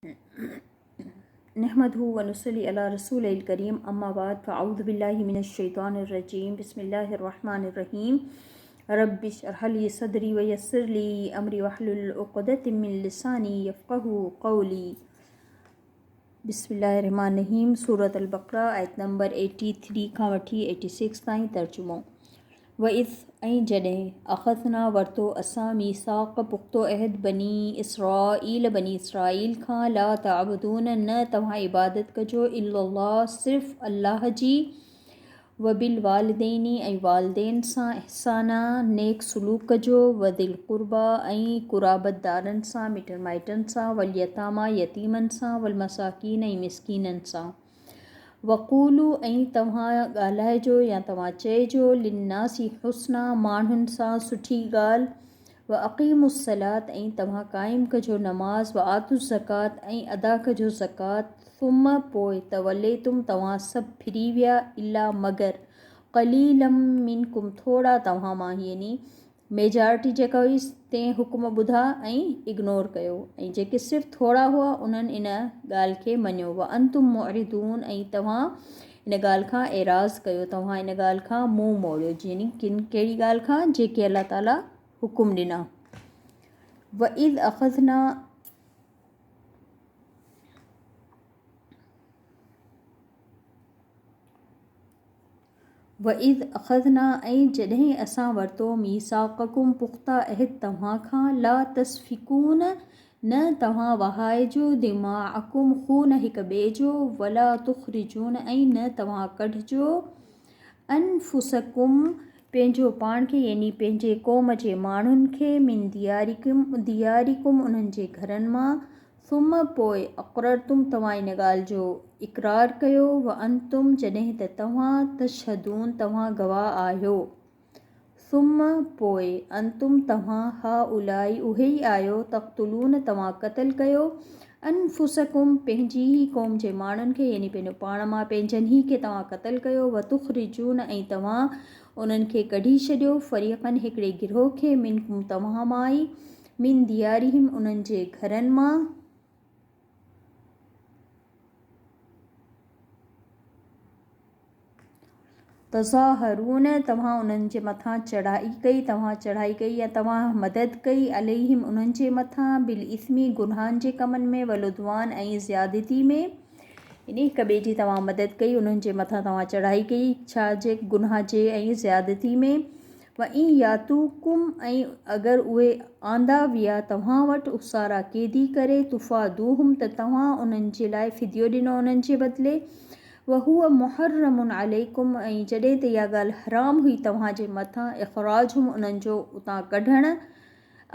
नहमदहु व नुसल्ली अला रसूलिल करीम अम्मा बाद फ़अऊज़ु बिल्लाहि मिनश शैतानिर रजीम बिस्मिल्लाहिर रहमानिर रहीम रब्बि इश्रह ली सदरी व यस्सिर ली अमरी वहलुल उक़दतम मिन लिसानी यफ़क़हू क़ौली। बिस्मिल्लाहिर रहमानिर रहीम। सूरत अल-बक़रा आयत नंबर 83 खां वठी 86 ताईं तर्जुमो। व इज़ ऐं जॾहिं अख़ज़ना वरितो असां मीसाक़ पुख़्तो अहद बनी इसराईल खां ला तअबुदून न तव्हां इबादत कजो इल्लल्लाह सिर्फ़ अल्लाह जी व बिल वालिदैनी ऐं वालिदैन सां इहसाना नेक सलूक कजो व दिल क़ुरबा ऐं क़ुराबतदारनि सां मिटनि माइटनि सां वल यतामा यतीमनि सां वल मसाकीन ऐं मिस्कीननि सां वक़ूलू ऐं तव्हां ॻाल्हाइजो या तव्हां चइजो लिन्नासी हुस्ना माण्हुनि सां सुठी ॻाल्हि व अक़ीमुस्सलात ऐं तव्हां क़ाइमु कजो नमाज़ व आतु ज़कात ऐं अदा कजो ज़कात सुम्म पोइ तवल्लेतुम तव्हां सभु फिरी विया इल्ला मगर क़लीलम मिनकुम थोरा तव्हां मां यानी मेजॉरिटी जेका हुई तंहिं हुकुम ॿुधा ऐं इग्नोर कयो ऐं जेके सिर्फ़ु थोरा हुआ उन्हनि इन ॻाल्हि खे मञियो व अंतुम मुअरिदून ऐं तव्हां इन ॻाल्हि खां एराज़ कयो तव्हां इन ॻाल्हि खां मुंहुं मोड़ियो यानी कहिड़ी ॻाल्हि खां जेके अल्लाह ताला हुकुम ॾिना। व इज़ अख़ज़ना व इज़ अख़ज़ना ऐं जॾहिं असां वरितो मीसाक़कुम पुख़्ता अहद तव्हां खां ला तस्फ़िकून न तव्हां वहाइजो दिमाअकुम ख़ून हिक ॿिए जो वला तुख़रिजून ऐं न तव्हां कढिजो अनफुसकुम पंहिंजो पाण खे यानी पंहिंजे क़ौम जे माण्हुनि खे मिन दियारिकुम उन्हनि जे घरनि मां सुम्म पोइ अक़ररतुम तव्हां इन ॻाल्हि जो इक़रार कयो व अंतुम जॾहिं त तव्हां तशहदून तव्हां गवाह आहियो सुम्म पोइ अंतुम तव्हां हा उलाई उहे ई आहियो तक़्तुलून तव्हां क़त्ल कयो अनफुसकुम पंहिंजी ई क़ौम जे माण्हुनि खे यानी पंहिंजो पाण मां पंहिंजनि ई खे तव्हां क़त्ल कयो व तुख़रिजून ऐं तव्हां उन्हनि खे कढी छॾियो फ़रीक़न हिकिड़े गिरोह खे मिनकुम तव्हां मां ई मिन दियारिहिम उन्हनि जे घरनि मां तज़ाहरून तव्हां उन्हनि जे मथां चढ़ाई कई या तव्हां मदद कई अलैहिम उन्हनि जे मथां बिल इस्मी गुनाहनि जे कमनि में वलुदवान ऐं ज़्यादती में यानी हिक ॿिए जी तव्हां मदद कई उन्हनि जे मथां तव्हां चढ़ाई कई छा जे गुनाह जे ऐं ज़्यादती में व ईं यातूकुम ऐं अगरि उहे आंदा विया तव्हां वटि उसारा क़ैदी करे तुफ़ादूहुम त तव्हां उन्हनि जे लाइ फिदियो ॾिनो उन्हनि जे बदिले व हुअ मुहर्रमुन अलैकुम ऐं जॾहिं त इहा ॻाल्हि हराम हुई तव्हांजे मथां इख़राजुम उन्हनि जो उतां कढणु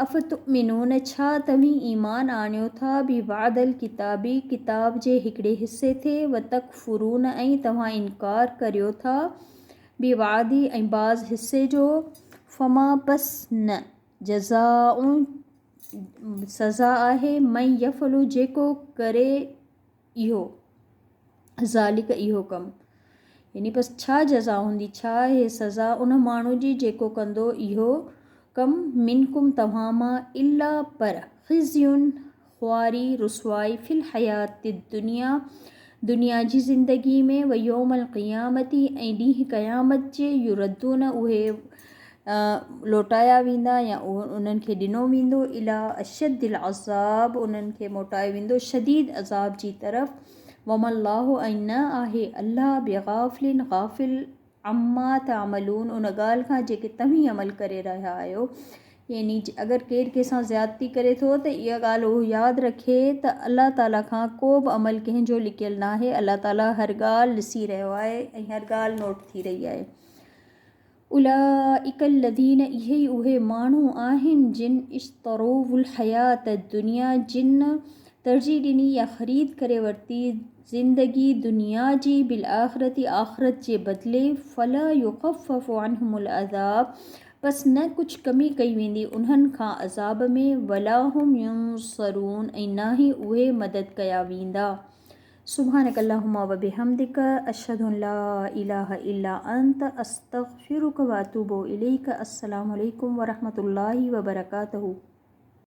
अफ़तुमिनून छा तव्हीं ईमान आणियो था बि वादल किताबी किताब जे हिकिड़े हिसे थे व तकफ़ुरून ऐं तव्हां इनकार करियो था बि वादी ऐं बाज़ हिसे जो फमा बस न जज़ाउ सज़ा आहे मई यफ़लु जेको करे इहो ज़ालिक इहो कमु यानी बसि छा जज़ा हूंदी छा आहे सज़ा उन माण्हू जी जेको कंदो इहो कमु मिनकुम तव्हां मां इल्ला पर ख़िज़युन ख़्वारी रुसवाई फ़िल हयात दुनिया जी ज़िंदगी में व यौमल क़ियामती ऐं ॾींहुं क़यामत जे युरदून उहे लोटाया वेंदा या उन्हनि खे ॾिनो वेंदो इला अशद्दिल अज़ाब उन्हनि खे मोटायो वेंदो शदीद अज़ाब जी तरफ़ वमल्लाहु ऐं न आहे अल्लाह बेग़ाफ़िलिन ग़ाफ़िल अम्मा तामलून उन ॻाल्हि खां जेके तव्हीं अमल करे रहिया आहियो यानी अगरि केरु कंहिंसां ज़्यादती करे थो त इहा ॻाल्हि उहो यादि रखे त अल्लाह ताला खां को बि अमल कंहिंजो लिकियलु न आहे अल्लाह ताला हर ॻाल्हि ॾिसी रहियो आहे ऐं हर ॻाल्हि नोट थी रही आहे। उलाइकल लदीन इहे ई उहे माण्हू आहिनि जिन इश्तरोवुल हयात दुनिया जिन तरजीह ॾिनी या ख़रीद करे वरिती ज़िंदगी दुनिया जी बिल आख़िरती आख़िरत जे बदिले फ़ला युख़फ़फ़ु अन्हुमुल अज़ाब बस न कुझु कमी कई वेंदी उन्हनि खां अज़ाब में वला हुम युंसरून ऐं न ई उहे मदद कया वेंदा। सुब्हानक अल्लाहुम्मा व बिहम्दिक अशहदु अन ला इलाहा इल्ला अंत अस्तग़फिरुक व अतूबु इलैक। अस्सलामु अलैकुम व रहमतुल्लाहि व बरकातहू।